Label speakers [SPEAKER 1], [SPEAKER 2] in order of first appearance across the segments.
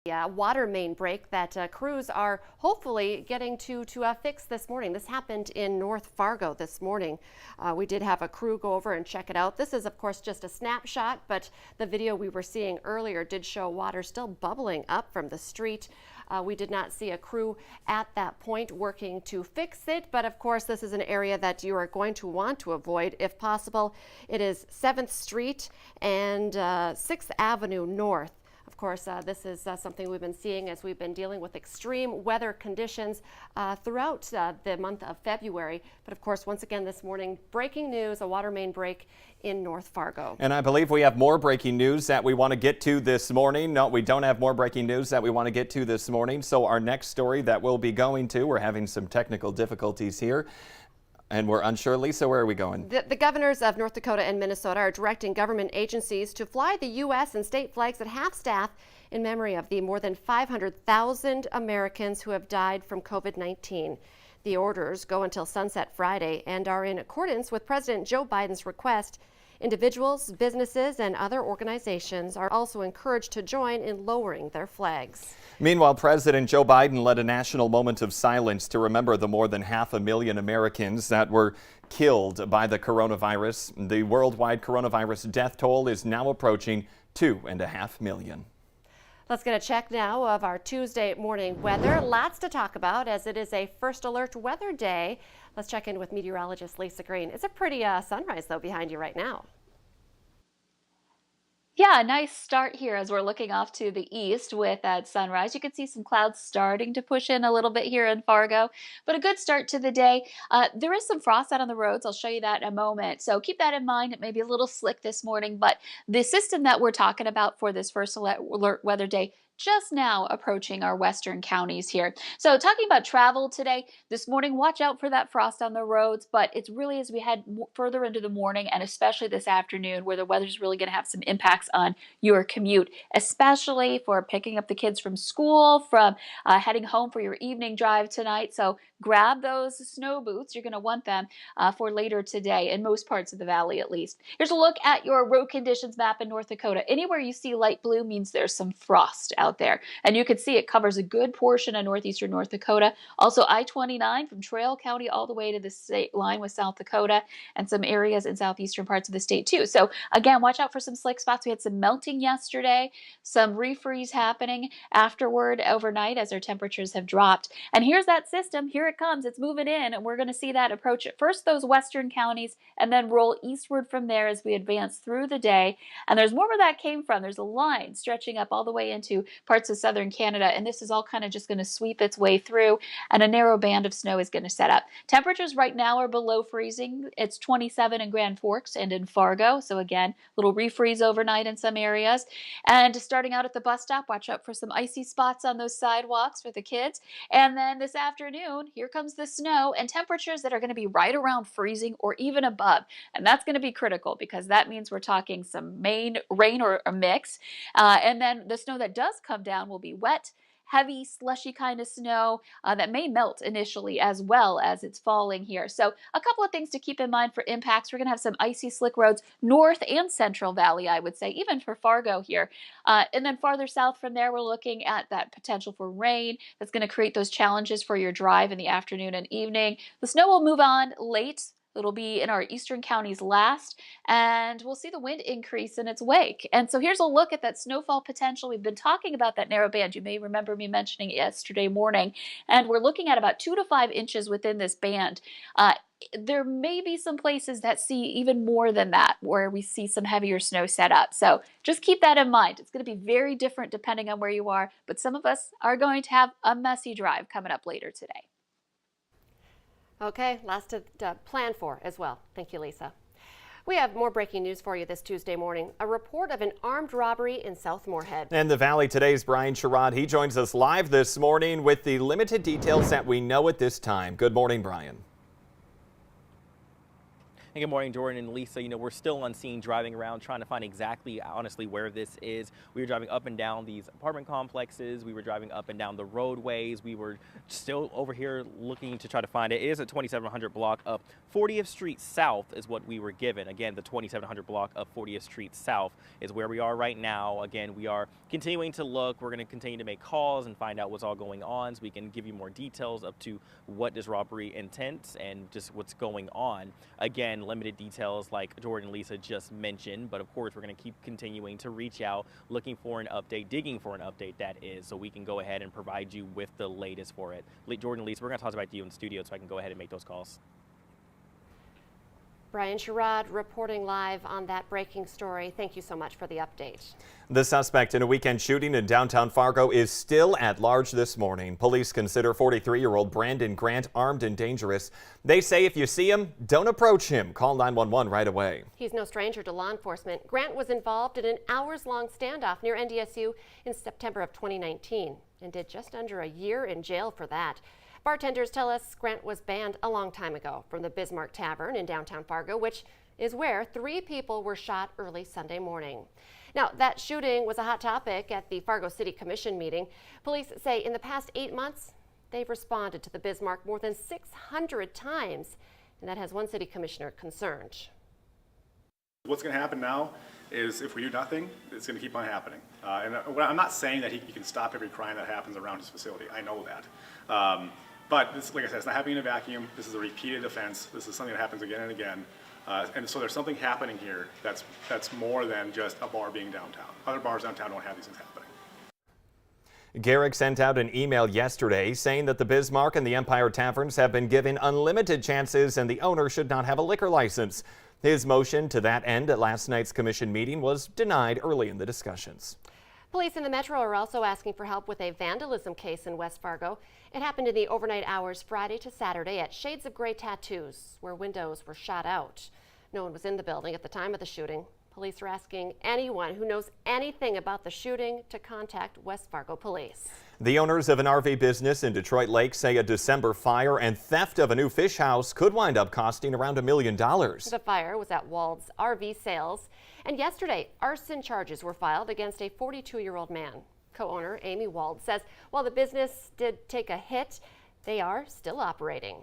[SPEAKER 1] Yeah, water main break that crews are hopefully getting to fix this morning. This happened in North Fargo this morning. We did have a crew go over and check it out. This is, of course, just a snapshot, but the video we were seeing earlier did show water still bubbling up from the street. We did not see a crew at that point working to fix it, but of course, this is an area that you are going to want to avoid if possible. It is 7th Street and 6th Avenue North. Of course, this is something we've been seeing as we've been dealing with extreme weather conditions throughout the month of February. But of course, once again this morning, breaking news, a water main break in North Fargo.
[SPEAKER 2] And I believe we have more breaking news that we want to get to this morning. No, we don't have more breaking news that we want to get to this morning. So our next story that we'll be going to, we're having some technical difficulties here. And we're unsure. Lisa, where are we going?
[SPEAKER 1] The governors of North Dakota and Minnesota are directing government agencies to fly the U.S. and state flags at half-staff in memory of the more than 500,000 Americans who have died from COVID-19. The orders go until sunset Friday and are in accordance with President Joe Biden's request. Individuals, businesses, and other organizations are also encouraged to join in lowering their flags.
[SPEAKER 2] Meanwhile, President Joe Biden led a national moment of silence to remember the more than 500,000 Americans that were killed by the coronavirus. The worldwide coronavirus death toll is now approaching 2.5 million.
[SPEAKER 1] Let's get a check now of our Tuesday morning weather. Lots to talk about as it is a first alert weather day. Let's check in with meteorologist Lisa Green. It's a pretty sunrise, though, behind you right now.
[SPEAKER 3] Yeah, a nice start here as we're looking off to the east with that sunrise. You can see some clouds starting to push in a little bit here in Fargo, but a good start to the day. There is some frost out on the roads. I'll show you that in a moment. So keep that in mind. It may be a little slick this morning, but the system that we're talking about for this first alert weather day just now approaching our western counties here. So talking about travel today, this morning, watch out for that frost on the roads, but it's really as we head further into the morning and especially this afternoon where the weather's really going to have some impacts on your commute, especially for picking up the kids from school, from heading home for your evening drive tonight. So grab those snow boots. You're going to want them for later today in most parts of the valley at least. Here's a look at your road conditions map in North Dakota. Anywhere you see light blue means there's some frost out there. And you can see it covers a good portion of northeastern North Dakota. Also I-29 from Trail County all the way to the state line with South Dakota and some areas in southeastern parts of the state too. So again, watch out for some slick spots. We had some melting yesterday, some refreeze happening afterward overnight as our temperatures have dropped. And here's that system. Here it comes. It's moving in and we're going to see that approach at first those western counties and then roll eastward from there as we advance through the day. And there's more where that came from. There's a line stretching up all the way into parts of southern Canada, and this is all kind of just going to sweep its way through, and a narrow band of snow is going to set up. Temperatures right now are below freezing. It's 27 in Grand Forks and in Fargo, so again, little refreeze overnight in some areas. And starting out at the bus stop, watch out for some icy spots on those sidewalks for the kids. And then this afternoon, here comes the snow and temperatures that are going to be right around freezing or even above, and that's going to be critical because that means we're talking some rain or a mix. And then the snow that does come down will be wet, heavy, slushy kind of snow that may melt initially as well as it's falling here. So a couple of things to keep in mind for impacts. We're going to have some icy slick roads north and central valley, I would say, even for Fargo here. And then farther south from there, we're looking at that potential for rain that's going to create those challenges for your drive in the afternoon and evening. The snow will move on late. It'll be in our eastern counties last, and we'll see the wind increase in its wake. And so here's a look at that snowfall potential. We've been talking about that narrow band. You may remember me mentioning it yesterday morning, and we're looking at about 2 to 5 inches within this band. There may be some places that see even more than that, where we see some heavier snow set up. So just keep that in mind. It's going to be very different depending on where you are, but some of us are going to have a messy drive coming up later today.
[SPEAKER 1] Okay, lots to plan for as well. Thank you, Lisa. We have more breaking news for you this Tuesday morning. A report of an armed robbery in South Moorhead.
[SPEAKER 2] And the Valley Today's Brian Sherrod. He joins us live this morning with the limited details that we know at this time. Good morning, Brian.
[SPEAKER 4] And good morning, Jordan and Lisa. We're still on scene driving around trying to find exactly, honestly, where this is. We were driving up and down these apartment complexes. We were driving up and down the roadways. We were still over here looking to try to find it. It is a 2700 block of 40th Street South is what we were given. Again, the 2700 block of 40th Street South is where we are right now. Again, we are continuing to look. We're going to continue to make calls and find out what's all going on so we can give you more details up to what this robbery intends and just what's going on. Again, limited details like Jordan and Lisa just mentioned, but of course we're going to keep continuing to reach out, looking for an update, digging for an update that is, so we can go ahead and provide you with the latest for it. Jordan and Lisa, we're going to talk about you in the studio so I can go ahead and make those calls.
[SPEAKER 1] Brian Sherrod reporting live on that breaking story. Thank you so much for the update.
[SPEAKER 2] The suspect in a weekend shooting in downtown Fargo is still at large this morning. Police consider 43-year-old Brandon Grant armed and dangerous. They say if you see him, don't approach him. Call 911 right away.
[SPEAKER 1] He's no stranger to law enforcement. Grant was involved in an hours-long standoff near NDSU in September of 2019 and did just under a year in jail for that. Bartenders tell us Grant was banned a long time ago from the Bismarck Tavern in downtown Fargo, which is where 3 people were shot early Sunday morning. Now, that shooting was a hot topic at the Fargo City Commission meeting. Police say in the past 8 months, they've responded to the Bismarck more than 600 times, and that has one city commissioner concerned.
[SPEAKER 5] What's going to happen now is if we do nothing, it's going to keep on happening. And I'm not saying that he can stop every crime that happens around his facility. I know that. But this, like I said, it's not happening in a vacuum. This is a repeated offense. This is something that happens again and again. And so there's something happening here that's more than just a bar being downtown. Other bars downtown don't have these things happening.
[SPEAKER 2] Garrick sent out an email yesterday saying that the Bismarck and the Empire Taverns have been given unlimited chances and the owner should not have a liquor license. His motion to that end at last night's commission meeting was denied early in the discussions.
[SPEAKER 1] Police in the Metro are also asking for help with a vandalism case in West Fargo. It happened in the overnight hours Friday to Saturday at Shades of Grey Tattoos, where windows were shot out. No one was in the building at the time of the shooting. Police are asking anyone who knows anything about the shooting to contact West Fargo Police.
[SPEAKER 2] The owners of an RV business in Detroit Lake say a December fire and theft of a new fish house could wind up costing around $1 million.
[SPEAKER 1] The fire was at Wald's RV Sales, and yesterday arson charges were filed against a 42-year-old man. Co-owner Amy Wald says while the business did take a hit, they are still operating.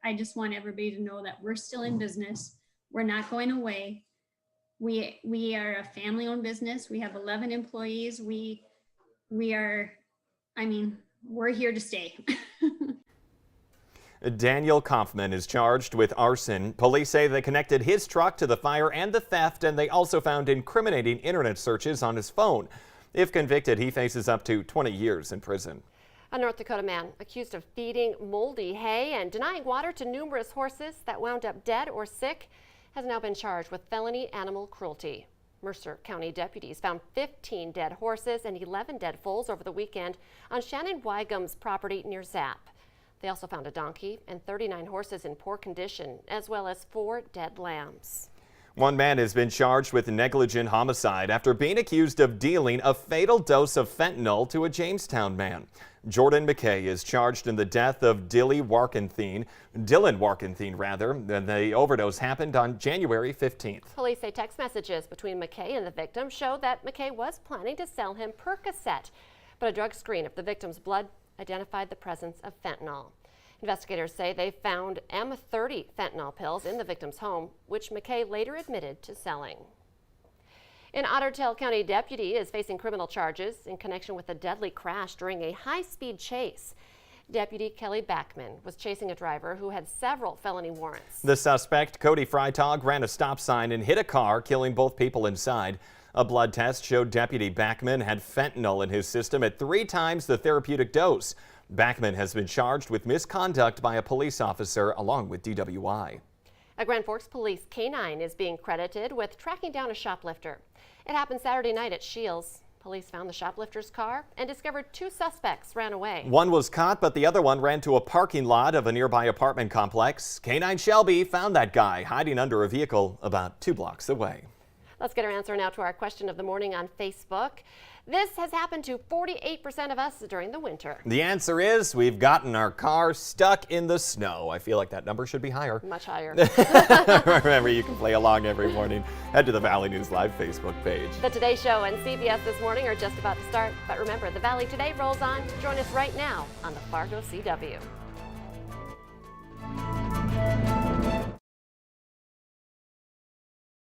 [SPEAKER 6] I just want everybody to know that we're still in business. We're not going away. We are a family-owned business. We have 11 employees. We're here to stay.
[SPEAKER 2] Daniel Kaufman is charged with arson. Police say they connected his truck to the fire and the theft, and they also found incriminating internet searches on his phone. If convicted, he faces up to 20 years in prison.
[SPEAKER 1] A North Dakota man accused of feeding moldy hay and denying water to numerous horses that wound up dead or sick has now been charged with felony animal cruelty. Mercer County deputies found 15 dead horses and 11 dead foals over the weekend on Shannon Weigam's property near Zapp. They also found a donkey and 39 horses in poor condition, as well as 4 dead lambs.
[SPEAKER 2] One man has been charged with negligent homicide after being accused of dealing a fatal dose of fentanyl to a Jamestown man. Jordan McKay is charged in the death of Dylan Warkenthien. The overdose happened on January 15th.
[SPEAKER 1] Police say text messages between McKay and the victim show that McKay was planning to sell him Percocet, but a drug screen of the victim's blood identified the presence of fentanyl. Investigators say they found M30 fentanyl pills in the victim's home, which McKay later admitted to selling. An Otter Tail County deputy is facing criminal charges in connection with a deadly crash during a high-speed chase. Deputy Kelly Backman was chasing a driver who had several felony warrants.
[SPEAKER 2] The suspect, Cody Freitag, ran a stop sign and hit a car, killing both people inside. A blood test showed Deputy Backman had fentanyl in his system at 3 times the therapeutic dose. Backman has been charged with misconduct by a police officer along with DWI.
[SPEAKER 1] A Grand Forks police canine is being credited with tracking down a shoplifter. It happened Saturday night at Shields. Police found the shoplifter's car and discovered 2 suspects ran away.
[SPEAKER 2] One was caught, but the other one ran to a parking lot of a nearby apartment complex. Canine Shelby found that guy hiding under a vehicle about 2 blocks away.
[SPEAKER 1] Let's get our answer now to our question of the morning on Facebook. This has happened to 48% of us during the winter.
[SPEAKER 2] The answer is we've gotten our car stuck in the snow. I feel like that number should be higher.
[SPEAKER 1] Much higher.
[SPEAKER 2] Remember, you can play along every morning. Head to the Valley News Live Facebook page.
[SPEAKER 1] The Today Show and CBS This Morning are just about to start. But remember, the Valley Today rolls on. Join us right now on the Fargo CW.